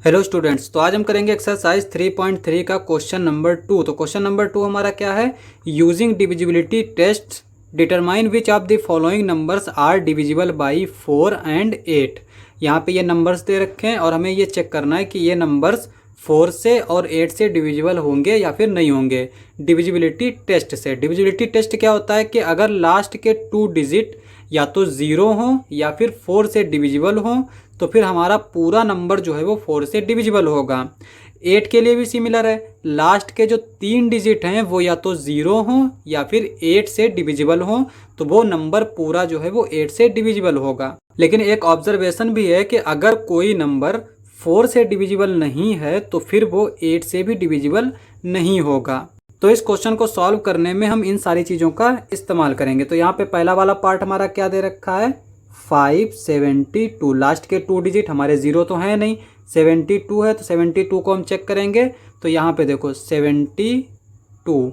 Hello students, तो आज हम करेंगे एक्सरसाइज 3.3 का क्वेश्चन नंबर 2। तो क्वेश्चन नंबर 2 हमारा क्या है, using divisibility test determine which of the following numbers are divisible by 4 and 8। यहाँ पे ये नंबर्स दे रखे हैं और हमें ये चेक करना है कि ये नंबर्स 4 से और 8 से डिविजिबल होंगे या फिर नहीं होंगे डिविजिबिलिटी टेस्ट से। डिविजिबिलिटी टेस्ट क्या होता है कि अगर लास्ट के 2 डिजिट या तो 0 हो या फिर 4 से डिविजिबल हो तो फिर हमारा पूरा नंबर जो है वो 4 से डिविजिबल होगा। 8 के लिए भी सिमिलर है, लास्ट के जो 3 डिजिट हैं वो या तो 0 हो या फिर 8 से डिविजिबल हो तो वो नंबर पूरा जो है वो 8 से डिविजिबल होगा। लेकिन एक ऑब्जर्वेशन भी है कि अगर कोई नंबर 4 से डिविजिबल नहीं है तो फिर वो 8 से भी डिविजिबल नहीं होगा। तो इस क्वेश्चन को सॉल्व करने में हम इन सारी चीज़ों का इस्तेमाल करेंगे। तो यहाँ पे पहला वाला पार्ट हमारा क्या दे रखा है, 572। लास्ट के 2 डिजिट हमारे 0 तो है नहीं, 72 है, तो 72 को हम चेक करेंगे। तो यहाँ पे देखो 72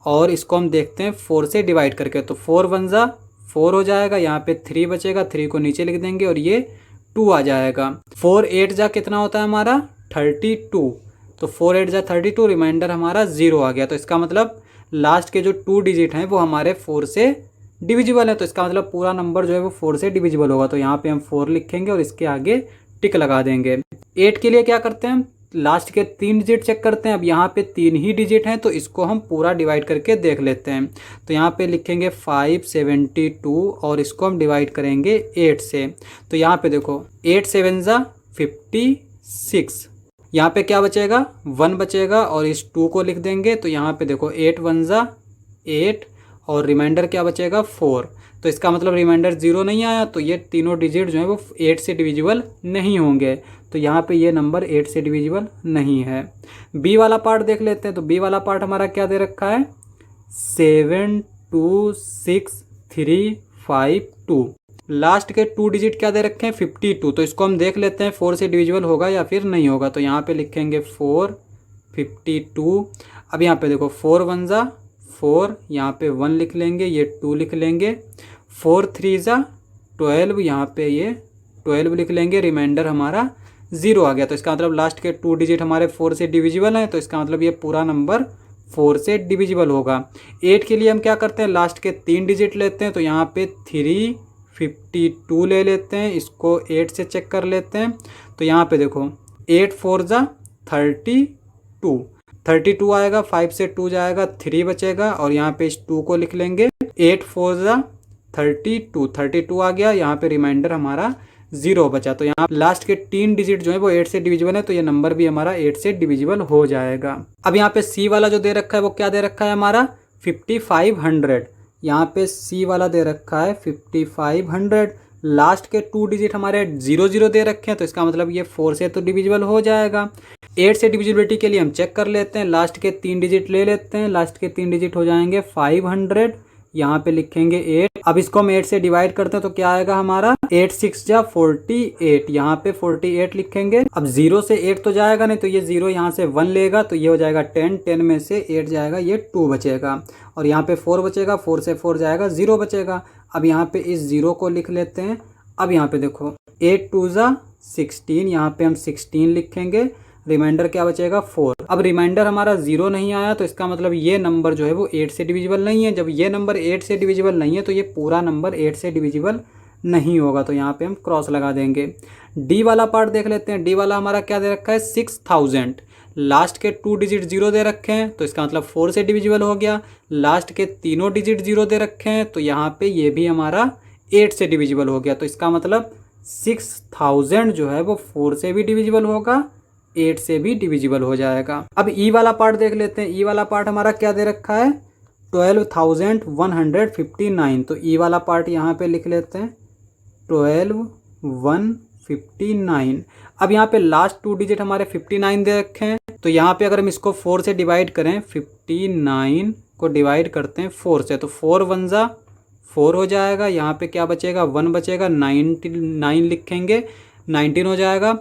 और इसको हम देखते हैं 4 से डिवाइड करके, तो 4 1 जा 4 हो जाएगा, यहाँ पे 3 बचेगा, 3 को नीचे लिख देंगे और ये 2 आ जाएगा। 4 8 जा कितना होता है हमारा 32, तो 4 8 जा 32, रिमाइंडर हमारा 0 आ गया। तो इसका मतलब लास्ट के जो 2 डिजिट हैं वो हमारे 4 से डिविजिबल है, तो इसका मतलब पूरा नंबर जो है वो 4 से डिविजिबल होगा। तो यहाँ पे हम 4 लिखेंगे और इसके आगे टिक लगा देंगे। 8 के लिए क्या करते हैं, हम लास्ट के 3 डिजिट चेक करते हैं। अब यहाँ पे 3 ही डिजिट हैं तो इसको हम पूरा डिवाइड करके देख लेते हैं। तो यहाँ पे लिखेंगे 572 और इसको हम डिवाइड करेंगे 8 से। तो यहाँ पे देखो 8 7 जा 56, यहाँ पे क्या बचेगा 1 बचेगा और इस 2 को लिख देंगे। तो यहाँ पे देखो 8 1 जा 8 और रिमाइंडर क्या बचेगा 4। तो इसका मतलब रिमाइंडर 0 नहीं आया, तो ये तीनों डिजिट जो है वो 8 से डिविजिबल नहीं होंगे। तो यहाँ पे ये नंबर 8 से डिविजिबल नहीं है। बी वाला पार्ट देख लेते हैं। तो बी वाला पार्ट हमारा क्या दे रखा है, 7 2 6 3 5 2। लास्ट के 2 डिजिट क्या दे रखे हैं 52, तो इसको हम देख लेते हैं 4 से डिविजिबल होगा या फिर नहीं होगा। तो यहाँ पे लिखेंगे 4 52। अब यहाँ पे देखो 4 1 जा 4, यहाँ पे 1 लिख लेंगे, ये 2 लिख लेंगे, 4 3 जा 12, यहाँ पे ये 12 लिख लेंगे, रिमाइंडर हमारा 0 आ गया। तो इसका मतलब लास्ट के 2 डिजिट हमारे 4 से डिविजिबल हैं, तो इसका मतलब ये पूरा नंबर 4 से डिविजिबल होगा। 8 के लिए हम क्या करते हैं, लास्ट के 3 डिजिट लेते हैं। तो यहाँ पे 352 ले लेते हैं, इसको 8 से चेक कर लेते हैं। तो यहाँ पे देखो 8 4 जा 32 आएगा, 5 से 2 जाएगा, 3 बचेगा और यहाँ पे इस 2 को लिख लेंगे। 8 4 जा 32 आ गया, यहाँ पे रिमाइंडर हमारा 0 बचा। तो यहाँ लास्ट के 3 डिजिट जो है वो 8 से डिविजिबल है, तो ये नंबर भी हमारा 8 से डिविजिबल हो जाएगा। अब यहाँ पे सी वाला जो दे रखा है वो क्या दे रखा है हमारा 5500। यहाँ पे सी वाला दे रखा है 5500। लास्ट के 2 डिजिट हमारे 0 0 दे रखे हैं, तो इसका मतलब ये 4 से तो डिविजिबल हो जाएगा। 8 से डिविजिबिलिटी के लिए हम चेक कर लेते हैं, लास्ट के 3 डिजिट ले लेते हैं। लास्ट के 3 डिजिट हो जाएंगे 500, यहाँ पे लिखेंगे 8। अब इसको हम 8 से डिवाइड करते हैं तो क्या आएगा हमारा 8 6 जा 48, यहाँ पे 48 लिखेंगे। अब 0 से 8 तो जाएगा नहीं, तो ये 0 यहाँ से 1 लेगा, तो ये हो जाएगा 10, 10 में से 8 जाएगा, ये 2 बचेगा और यहाँ पे 4 बचेगा, 4 से 4 जाएगा 0 बचेगा। अब यहाँ पे इस 0 को लिख लेते हैं। अब यहाँ पे देखो 8 2 जा 16, यहाँ पे हम 16 लिखेंगे, रिमाइंडर क्या बचेगा 4। अब रिमाइंडर हमारा 0 नहीं आया, तो इसका मतलब ये नंबर जो है वो 8 से डिविजिबल नहीं है। जब ये नंबर 8 से डिविजिबल नहीं है तो ये पूरा नंबर 8 से डिविजिबल नहीं होगा, तो यहाँ पे हम क्रॉस लगा देंगे। डी वाला पार्ट देख लेते हैं। डी वाला हमारा क्या दे रखा है 6000। लास्ट के 2 डिजिट 0 दे रखे हैं, तो इसका मतलब 4 से डिविजिबल हो गया। लास्ट के तीनों डिजिट 0 दे रखे हैं, तो यहाँ पे ये भी हमारा 8 से डिविजिबल हो गया। तो इसका मतलब 6000 जो है वो 4 से भी डिविजिबल होगा, 8 से भी डिविजिबल हो जाएगा। अब ई वाला पार्ट देख लेते हैं। ई वाला पार्ट हमारा क्या दे रखा है 12159। तो ई वाला पार्ट यहाँ पे लिख लेते हैं 12159। अब यहाँ पे लास्ट 2 डिजिट हमारे 59 दे रखे हैं, तो यहाँ पे अगर हम इसको 4 से डिवाइड करें, 59 को डिवाइड करते हैं 4 से, तो 4 1 जा 4 हो जाएगा, यहाँ पे क्या बचेगा 1 बचेगा, 9 लिखेंगे, 19 हो जाएगा।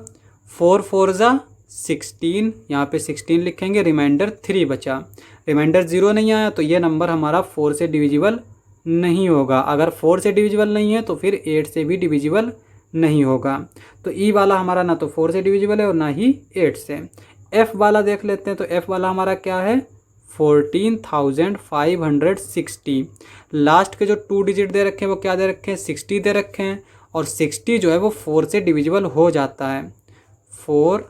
4 4 जा 16, यहाँ पे 16 लिखेंगे, रिमाइंडर 3 बचा, रिमाइंडर 0 नहीं आया, तो ये नंबर हमारा 4 से डिविजिबल नहीं होगा। अगर 4 से डिविजिबल नहीं है तो फिर 8 से भी डिविजिबल नहीं होगा। तो ई वाला हमारा ना तो 4 से डिविजिबल है और ना ही 8 से। एफ वाला देख लेते हैं, तो एफ वाला हमारा क्या है 14,560। लास्ट के जो 2 डिजिट दे रखे हैं वो क्या दे रखे हैं 60 दे रखे हैं, और 60 जो है वो 4 से डिविजिबल हो जाता है। 4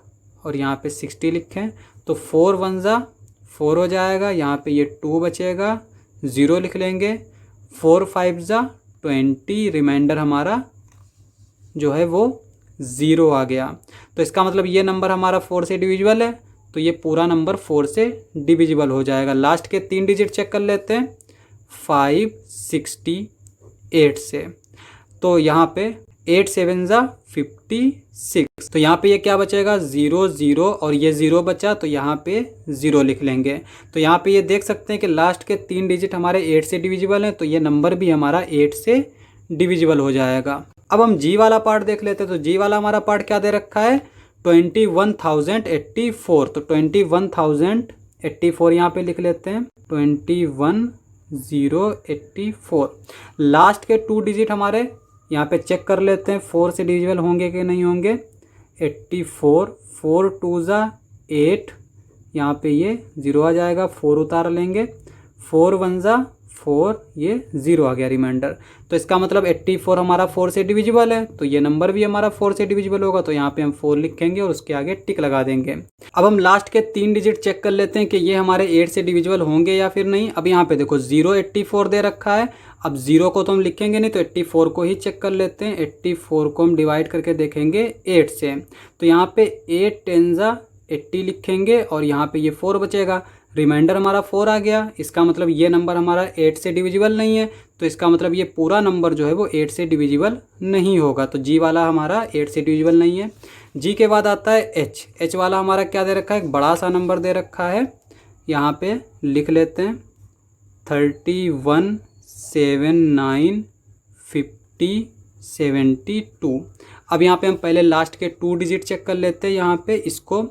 और यहाँ पे 60 लिखें तो 4 1 जा 4 हो जाएगा, यहाँ पे ये 2 बचेगा, 0 लिख लेंगे। 4 5 जा 20, रिमाइंडर हमारा जो है वो 0 आ गया। तो इसका मतलब ये नंबर हमारा 4 से डिविजिबल है, तो ये पूरा नंबर 4 से डिविजिबल हो जाएगा। लास्ट के 3 डिजिट चेक कर लेते हैं 568 से, तो यहाँ पे 8 7 जा 56, तो यहाँ पे ये क्या बचेगा 0 0 और ये 0 बचा, तो यहाँ पे 0 लिख लेंगे। तो यहाँ पे ये देख सकते हैं कि लास्ट के 3 डिजिट हमारे 8 से डिविजिबल हैं, तो ये नंबर भी हमारा 8 से डिविजिबल हो जाएगा। अब हम जी वाला पार्ट देख लेते हैं, तो जी वाला हमारा पार्ट क्या दे रखा है 21,084, तो 21,084 यहाँ पे लिख लेते हैं 21,084। लास्ट के 2 डिजिट हमारे यहाँ पे चेक कर लेते हैं 4 से डिविजिबल होंगे कि नहीं होंगे। 84 4 2 जा 8, यहाँ पे ये 0 आ जाएगा, 4 उतार लेंगे। 4 1 जा 4, ये 0 आ गया रिमाइंडर। तो इसका मतलब 84 हमारा 4 से डिविजिबल है, तो ये नंबर भी हमारा 4 से डिविजिबल होगा, तो यहाँ पे हम 4 लिखेंगे और उसके आगे टिक लगा देंगे। अब हम लास्ट के 3 डिजिट चेक कर लेते हैं कि ये हमारे 8 से डिविजिबल होंगे या फिर नहीं। अब यहाँ पे देखो 0 84 दे रखा है, अब 0 को तो हम लिखेंगे नहीं, तो 84 को ही चेक कर लेते हैं। 84 को हम डिवाइड करके देखेंगे 8 से, तो यहाँ पे 8 10 जा 80 लिखेंगे और यहाँ पे ये 4 बचेगा, रिमाइंडर हमारा 4 आ गया। इसका मतलब ये नंबर हमारा 8 से डिविजिबल नहीं है, तो इसका मतलब ये पूरा नंबर जो है वो 8 से डिविजिबल नहीं होगा। तो जी वाला हमारा 8 से डिविजिबल नहीं है। जी के बाद आता है एच। एच वाला हमारा क्या दे रखा है, एक बड़ा सा नंबर दे रखा है, यहाँ पे लिख लेते हैं 31 7 9 50 72। अब यहाँ पे हम पहले लास्ट के 2 डिजिट चेक कर लेते हैं यहाँ पे इसको,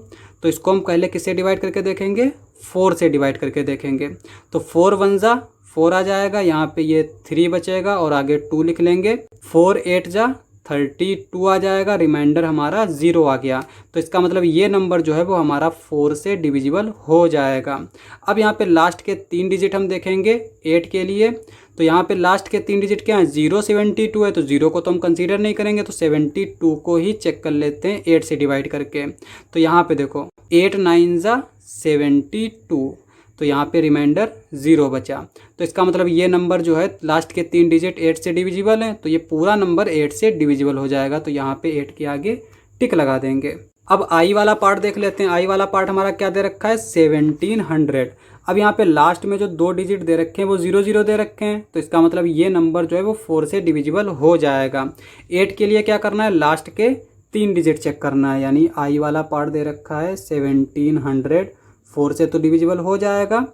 तो इसको हम पहले किससे डिवाइड करके देखेंगे 4 से डिवाइड करके देखेंगे। तो 4 1 जा 4 आ जाएगा, यहाँ पे ये 3 बचेगा और आगे 2 लिख लेंगे। 4 8 जा 32 आ जाएगा, रिमाइंडर हमारा 0 आ गया। तो इसका मतलब ये नंबर जो है वो हमारा 4 से डिविजिबल हो जाएगा। अब यहाँ पे लास्ट के 3 डिजिट हम देखेंगे 8 के लिए, तो यहाँ पे लास्ट के 3 डिजिट क्या है 0 72 है, तो 0 को तो हम कंसीडर नहीं करेंगे, तो 72 को ही चेक कर लेते हैं 8 से डिवाइड करके। तो यहाँ पे देखो 8 9 जा 72, तो यहाँ पे रिमाइंडर 0 बचा। तो इसका मतलब ये नंबर जो है लास्ट के 3 डिजिट 8 से डिविजिबल है, तो ये पूरा नंबर 8 से डिविजिबल हो जाएगा। तो यहाँ पे 8 के आगे टिक लगा देंगे। अब आई वाला पार्ट देख लेते हैं। आई वाला पार्ट हमारा क्या दे रखा है 1700। अब यहाँ पे लास्ट में जो 2 डिजिट दे रखे हैं वो 0 0 दे रखे हैं, तो इसका मतलब ये नंबर जो है वो 4 से डिविजिबल हो जाएगा। 8 के लिए क्या करना है लास्ट के 3 डिजिट चेक करना है, यानी आई वाला पार्ट दे रखा है 1700, 4 से तो डिविजिबल हो जाएगा।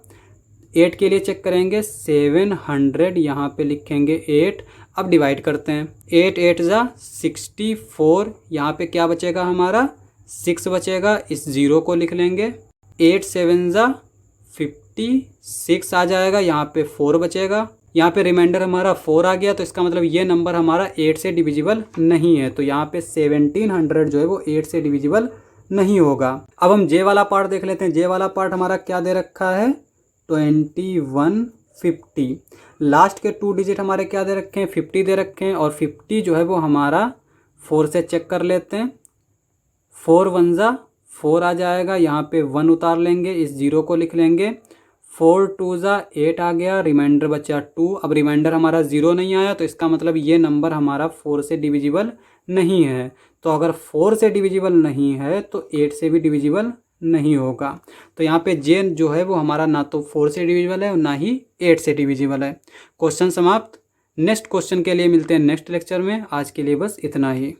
8 के लिए चेक करेंगे 700, यहाँ पे लिखेंगे 8। अब डिवाइड करते हैं 8 8 जा 64, यहाँ पे क्या बचेगा हमारा 6 बचेगा, इस 0 को लिख लेंगे। 8 7 जा 56 आ जाएगा, यहाँ पे 4 बचेगा, यहाँ पे रिमाइंडर हमारा 4 आ गया। तो इसका मतलब ये नंबर हमारा 8 से डिविजिबल नहीं है, तो यहाँ पे 1700 जो है वो 8 से डिविजिबल नहीं होगा। अब हम जे वाला पार्ट देख लेते हैं। जे वाला पार्ट हमारा क्या दे रखा है 2150। लास्ट के 2 डिजिट हमारे क्या दे रखे हैं 50 दे रखे हैं, और 50 जो है वो हमारा 4 से चेक कर लेते हैं। 4 1 जा 4 आ जाएगा, यहाँ पे 1 उतार लेंगे, इस 0 को लिख लेंगे। 4 2 जा 8 आ गया, रिमाइंडर बचा 2। अब रिमाइंडर हमारा 0 नहीं आया, तो इसका मतलब ये नंबर हमारा 4 से डिविजिबल नहीं है। तो अगर 4 से डिविजिबल नहीं है तो 8 से भी डिविजिबल नहीं होगा। तो यहाँ पे जे जो है वो हमारा ना तो 4 से डिविजिबल है और ना ही 8 से डिविजिबल है। क्वेश्चन समाप्त। नेक्स्ट क्वेश्चन के लिए मिलते हैं नेक्स्ट लेक्चर में। आज के लिए बस इतना ही।